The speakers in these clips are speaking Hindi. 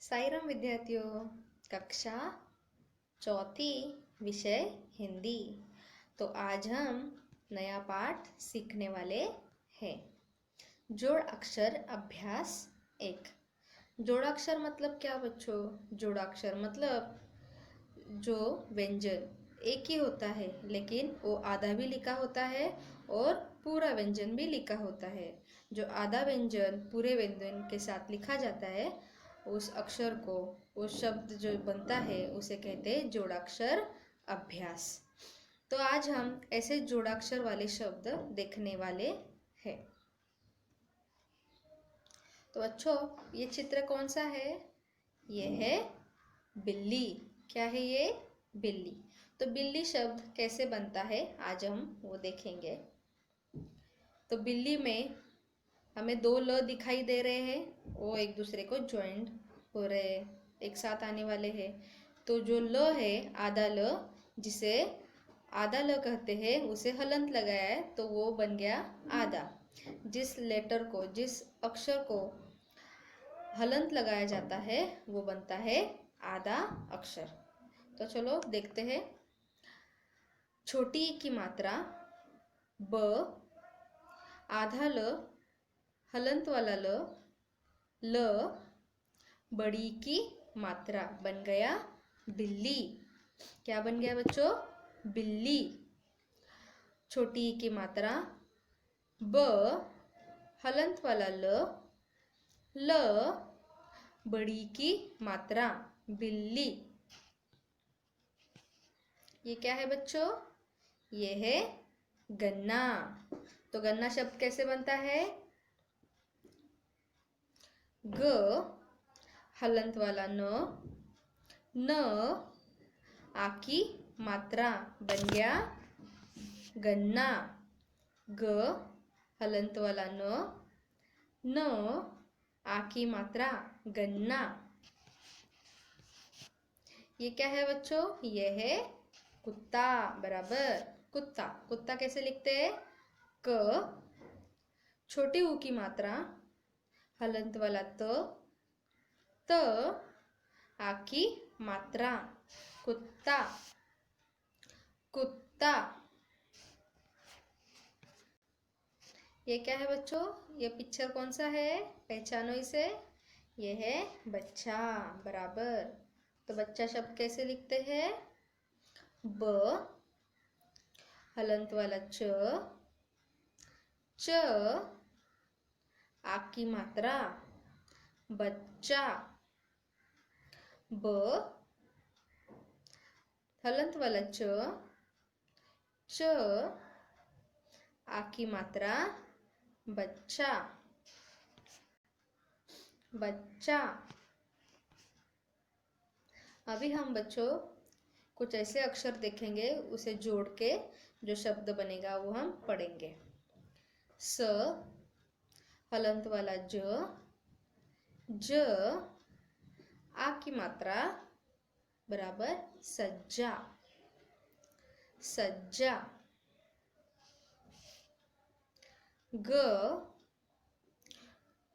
साई राम विद्यार्थियों, कक्षा चौथी, विषय हिंदी। तो आज हम नया पाठ सीखने वाले हैं। जोड़ अक्षर अभ्यास 1। जोड़ाक्षर मतलब क्या बच्चों? जोड़ाक्षर मतलब जो व्यंजन एक ही होता है लेकिन वो आधा भी लिखा होता है और पूरा व्यंजन भी लिखा होता है। जो आधा व्यंजन पूरे व्यंजन के साथ लिखा जाता है, उस अक्षर को, उस शब्द जो बनता है उसे कहते हैं जोड़ाक्षर अभ्यास। तो आज हम ऐसे जोड़ाक्षर वाले शब्द देखने वाले हैं। तो बच्चों, ये चित्र कौन सा है? ये है बिल्ली। क्या है ये? बिल्ली। तो बिल्ली शब्द कैसे बनता है आज हम वो देखेंगे। तो बिल्ली में हमें दो ल दिखाई दे रहे हैं, वो एक दूसरे को ज्वाइंट हो रहे हैं, एक साथ आने वाले हैं। तो जो ल है, आधा ल, जिसे आधा ल कहते हैं, उसे हलंत लगाया है तो वो बन गया आधा। जिस लेटर को, जिस अक्षर को हलंत लगाया जाता है वो बनता है आधा अक्षर। तो चलो देखते हैं। छोटी ई की मात्रा ब, आधा ल, हलंत वाला ल, ल, बड़ी ई की मात्रा बन गया बिल्ली। क्या बन गया बच्चों? बिल्ली। छोटी ई की मात्रा ब, हलंत वाला ल, ल, बड़ी की मात्रा बिल्ली। ये क्या है बच्चों? ये है गन्ना। तो गन्ना शब्द कैसे बनता है? ग, हलंत वाला न, न, आ की मात्रा बन गया गन्ना। ग, हलंत वाला न, न, आ की मात्रा गन्ना। ये क्या है बच्चों? ये है कुत्ता। बराबर, कुत्ता। कुत्ता कैसे लिखते हैं? क, छोटी ऊ की मात्रा, हलंत वाला त, त, आ की मात्रा कुत्ता, कुत्ता। ये क्या है बच्चों? ये पिक्चर कौन सा है? पहचानो इसे। ये है बच्चा। बराबर। तो बच्चा शब्द कैसे लिखते हैं? ब, हलंत वाला च, च, आ की मात्रा बच्चा, ब, हलंत वाला च, च, आ की मात्रा बच्चा, बच्चा। अभी हम बच्चों कुछ ऐसे अक्षर देखेंगे, उसे जोड़ के जो शब्द बनेगा वो हम पढ़ेंगे। स, हलंत वाला ज, ज, आ की मात्रा बराबर सज्जा, सज्जा। ग,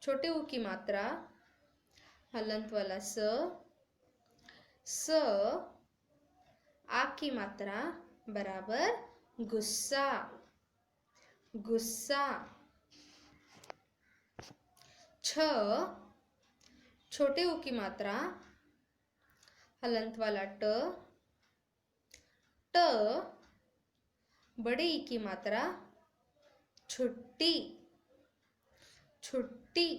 छोटे ऊ की मात्रा, हलंत वाला स, स, आ की मात्रा बराबर गुस्सा, गुस्सा। छ, छोटे ऊ की मात्रा, हलंत वाला ट, ट, बड़े ई की मात्रा छुट्टी, छुट्टी।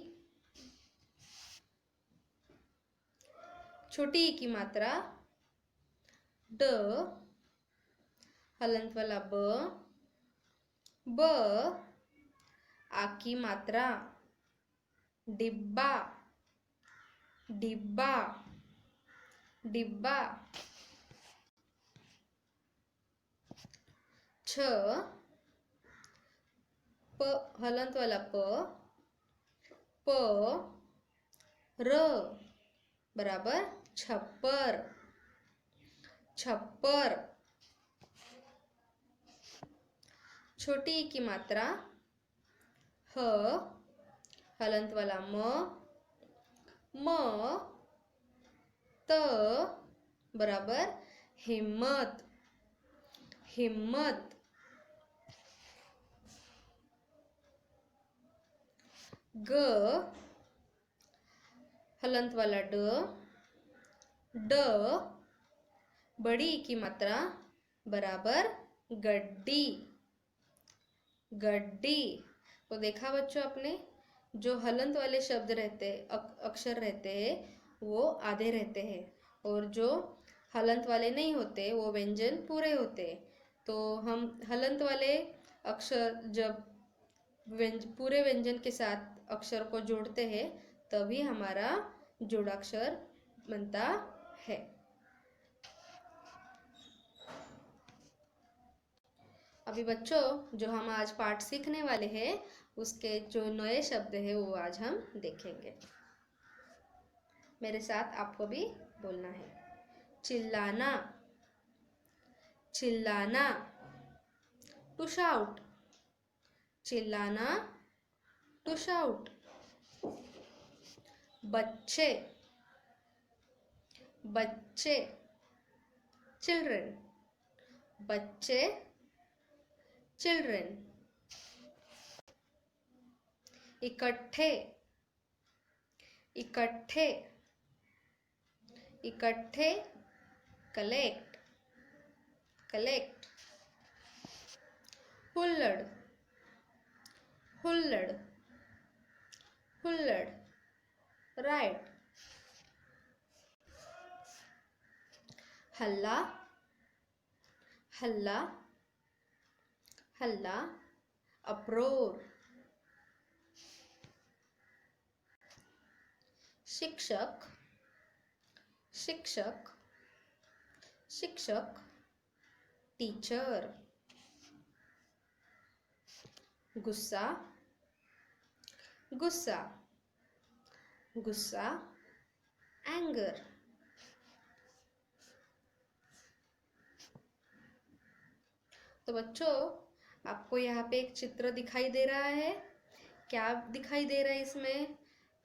छोटी ई की मात्रा ड, हलंत वाला ब, ब, आ की मात्रा डिब्बा, डिब्बा, डिब्बा। छ, प, हलंत वाला प, प, र, बराबर छप्पर, छप्पर। छोटी ई की मात्रा ह, हलंत वाला म, म, त बराबर हिम्मत, हिम्मत। ग हलंत वाला ड, ड बड़ी की मात्रा बराबर गड्डी, गड्डी। तो देखा बच्चों आपने, जो हलंत वाले शब्द रहते अक्षर रहते हैं वो आधे रहते हैं, और जो हलंत वाले नहीं होते वो व्यंजन पूरे होते हैं। तो हम हलंत वाले अक्षर जब पूरे व्यंजन के साथ अक्षर को जोड़ते हैं तभी हमारा जोड़ाक्षर बनता है। अभी बच्चों जो हम आज पाठ सीखने वाले हैं उसके जो नए शब्द है वो आज हम देखेंगे। मेरे साथ आपको भी बोलना है। चिल्लाना, चिल्लाना, टू शाउट, चिल्लाना, टू शाउट। बच्चे, बच्चे, चिल्ड्रन, बच्चे, चिल्ड्रन। इकट्ठे, इकट्ठे, इकट्ठे, कलेक्ट, कलेक्ट। हुल्लड़, हुल्लड़, हुल्लड़, राइट। हल्ला, हल्ला, हल्ला, अप्रोर। शिक्षक, शिक्षक, शिक्षक, टीचर। गुस्सा, गुस्सा, गुस्सा, एंगर। तो बच्चों आपको यहाँ पे एक चित्र दिखाई दे रहा है, क्या दिखाई दे रहा है इसमें?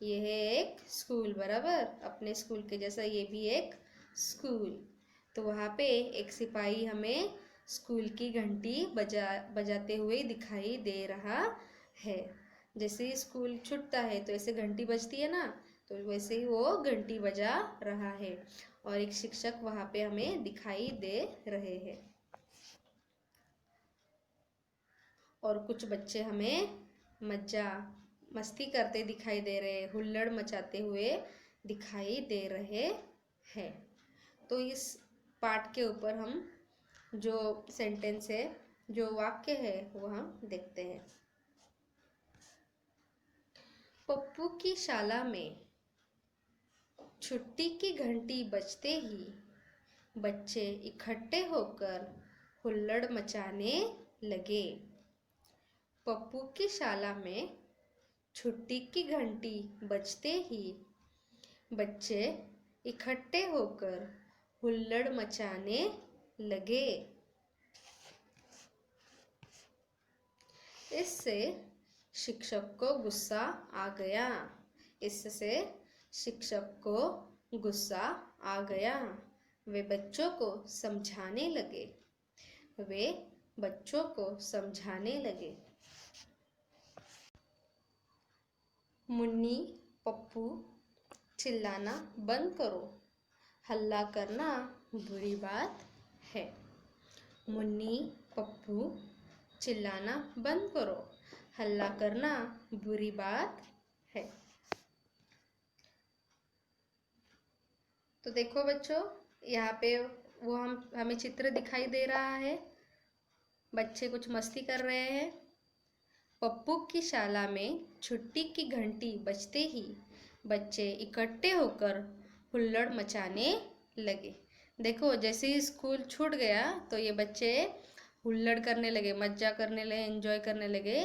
यह है एक स्कूल, बराबर अपने स्कूल के जैसा ये भी एक स्कूल। तो वहाँ पे एक सिपाही हमें स्कूल की घंटी बजाते हुए दिखाई दे रहा है। जैसे ही स्कूल छूटता है तो ऐसे घंटी बजती है ना, तो वैसे ही वो घंटी बजा रहा है, और एक शिक्षक वहाँ पे हमें दिखाई दे रहे हैं। और कुछ बच्चे हमें मस्ती करते दिखाई दे रहे, हुल्लड़ मचाते हुए दिखाई दे रहे हैं। तो इस पाठ के ऊपर हम जो सेंटेंस है, जो वाक्य है वो हम देखते हैं। पप्पू की शाला में छुट्टी की घंटी बजते ही बच्चे इकट्ठे होकर हुल्लड़ मचाने लगे। पप्पू की शाला में छुट्टी की घंटी बजते ही बच्चे इकट्ठे होकर हुल्लड़ मचाने लगे। इससे शिक्षक को गुस्सा आ गया, इससे शिक्षक को गुस्सा आ गया। वे बच्चों को समझाने लगे, वे बच्चों को समझाने लगे। मुन्नी, पप्पू, चिल्लाना बंद करो, हल्ला करना बुरी बात है। मुन्नी, पप्पू, चिल्लाना बंद करो, हल्ला करना बुरी बात है। तो देखो बच्चों, यहाँ पे वो हमें चित्र दिखाई दे रहा है, बच्चे कुछ मस्ती कर रहे हैं। पप्पू की शाला में छुट्टी की घंटी बजते ही बच्चे इकट्ठे होकर हुल्लड़ मचाने लगे। देखो जैसे ही स्कूल छूट गया तो ये बच्चे हुल्लड़ करने लगे, मज़ा करने लगे, एंजॉय करने लगे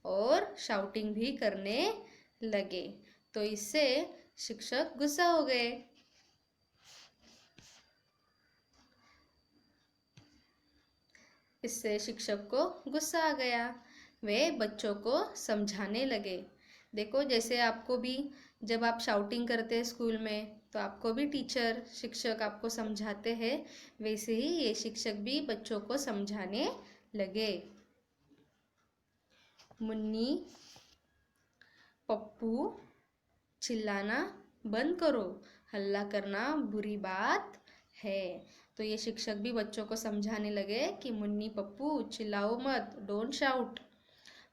और शाउटिंग भी करने लगे। तो इससे शिक्षक गुस्सा हो गए। इससे शिक्षक को गुस्सा आ गया, वे बच्चों को समझाने लगे। देखो जैसे आपको भी जब आप शाउटिंग करते हैं स्कूल में तो आपको भी टीचर शिक्षक आपको समझाते हैं, वैसे ही ये शिक्षक भी बच्चों को समझाने लगे। मुन्नी पप्पू चिल्लाना बंद करो, हल्ला करना बुरी बात है। तो ये शिक्षक भी बच्चों को समझाने लगे कि मुन्नी पप्पू चिल्लाओ मत, डोंट शाउट,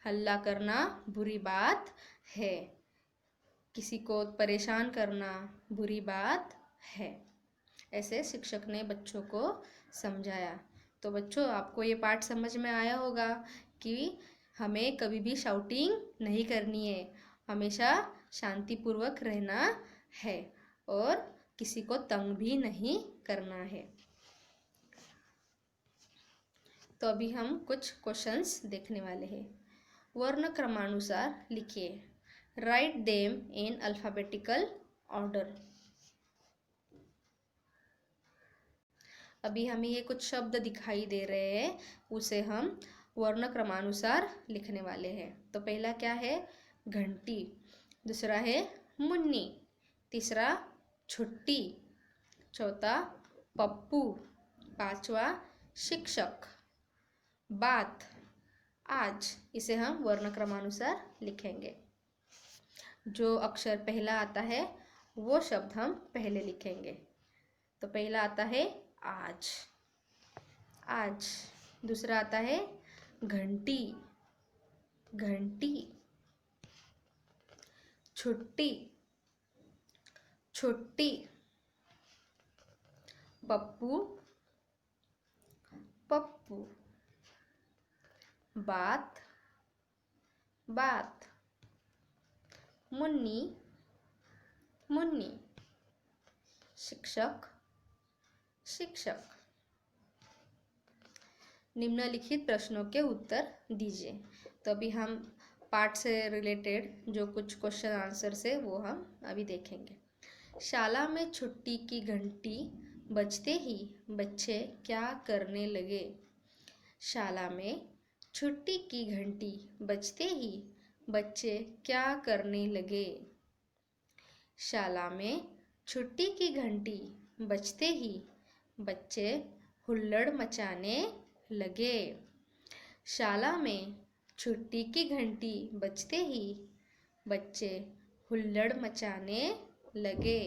हल्ला करना बुरी बात है, किसी को परेशान करना बुरी बात है। ऐसे शिक्षक ने बच्चों को समझाया। तो बच्चों, आपको ये पाठ समझ में आया होगा कि हमें कभी भी शाउटिंग नहीं करनी है, हमेशा शांतिपूर्वक रहना है और किसी को तंग भी नहीं करना है। तो अभी हम कुछ क्वेश्चंस देखने वाले हैं। वर्ण क्रमानुसार लिखिए। Write them in alphabetical order. अभी हमें ये कुछ शब्द दिखाई दे रहे हैं, उसे हम वर्ण क्रमानुसार लिखने वाले हैं। तो पहला क्या है? घंटी। दूसरा है मुन्नी। तीसरा छुट्टी। चौथा पप्पू। पांचवा शिक्षक। बात, आज। इसे हम वर्ण क्रमानुसार लिखेंगे। जो अक्षर पहला आता है वो शब्द हम पहले लिखेंगे। तो पहला आता है आज, आज। दूसरा आता है घंटी, घंटी। छुट्टी, छुट्टी। पप्पू, पप्पू। बात, बात। मुन्नी, मुन्नी। शिक्षक, शिक्षक। निम्नलिखित प्रश्नों के उत्तर दीजिए। तो अभी हम पाठ से रिलेटेड जो कुछ क्वेश्चन आंसर्स है वो हम अभी देखेंगे। शाला में छुट्टी की घंटी बजते ही बच्चे क्या करने लगे? शाला में छुट्टी की घंटी बजते ही बच्चे क्या करने लगे? शाला में छुट्टी की घंटी बजते ही बच्चे हुल्लड़ मचाने लगे। शाला में छुट्टी की घंटी बजते ही बच्चे हुल्लड़ मचाने लगे।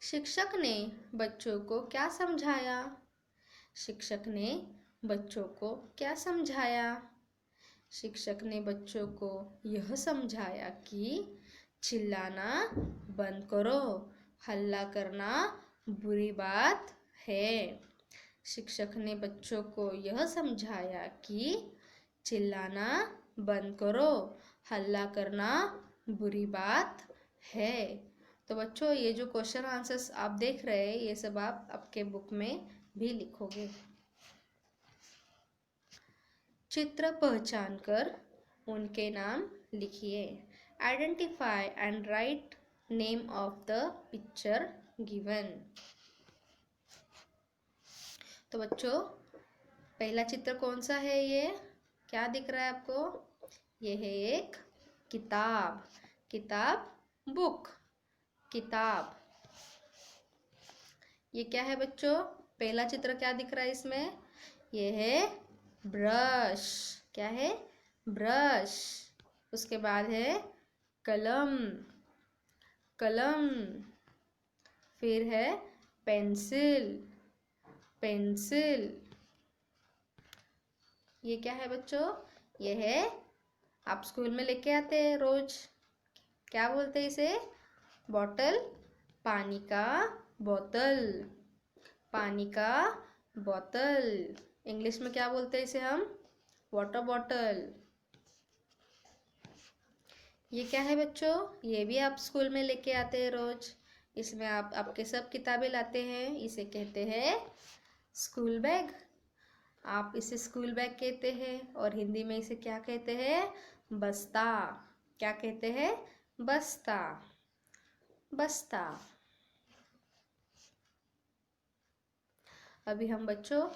शिक्षक ने बच्चों को क्या समझाया? शिक्षक ने बच्चों को क्या समझाया? शिक्षक ने बच्चों को यह समझाया कि चिल्लाना बंद करो, हल्ला करना बुरी बात है। शिक्षक ने बच्चों को यह समझाया कि चिल्लाना बंद करो, हल्ला करना बुरी बात है। तो बच्चों, ये जो क्वेश्चन आंसर्स आप देख रहे हैं ये सब आप आपके बुक में भी लिखोगे। चित्र पहचान कर उनके नाम लिखिए। Identify and write name of the picture given. तो बच्चों, पहला चित्र कौन सा है? ये क्या दिख रहा है आपको? ये है एक किताब, किताब, बुक, किताब। ये क्या है बच्चों? पहला चित्र क्या दिख रहा है इसमें? ये है ब्रश। क्या है? ब्रश। उसके बाद है कलम, कलम। फिर है पेंसिल, पेंसिल। ये क्या है बच्चों? ये है, आप स्कूल में लेके आते हैं रोज, क्या बोलते हैं इसे? बॉटल, पानी का बोतल, पानी का बोतल। इंग्लिश में क्या बोलते हैं इसे हम? Water bottle. ये क्या है बच्चों? ये भी आप स्कूल में लेके आते हैं रोज। इसमें आप आपके सब किताबें लाते हैं। इसे कहते हैं स्कूल बैग। आप इसे स्कूल बैग कहते हैं और हिंदी में इसे क्या कहते हैं? बस्ता। क्या कहते हैं? बस्ता, बस्ता। अभी हम बच्चों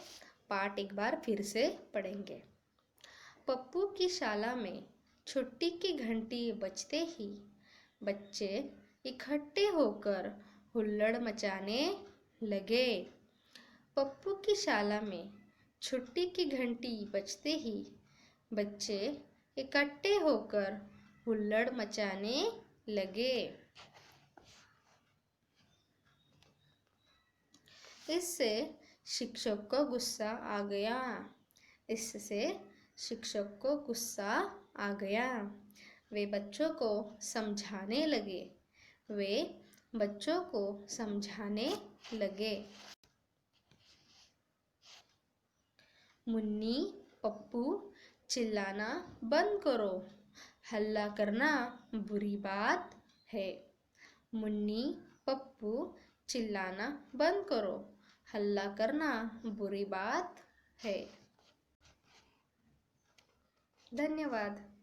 पाठ एक बार फिर से पढ़ेंगे। पप्पू की शाला में छुट्टी की घंटी बजते ही बच्चे इकट्ठे होकर हुल्लड़ मचाने लगे। पप्पू की शाला में छुट्टी की घंटी बजते ही बच्चे इकट्ठे होकर हुल्लड़ मचाने लगे। इससे शिक्षक को गुस्सा आ गया। इससे शिक्षक को गुस्सा आ गया। वे बच्चों को समझाने लगे। वे बच्चों को समझाने लगे। मुन्नी, पप्पू, चिल्लाना बंद करो। हल्ला करना बुरी बात है। मुन्नी, पप्पू, चिल्लाना बंद करो। हल्ला करना बुरी बात है। धन्यवाद।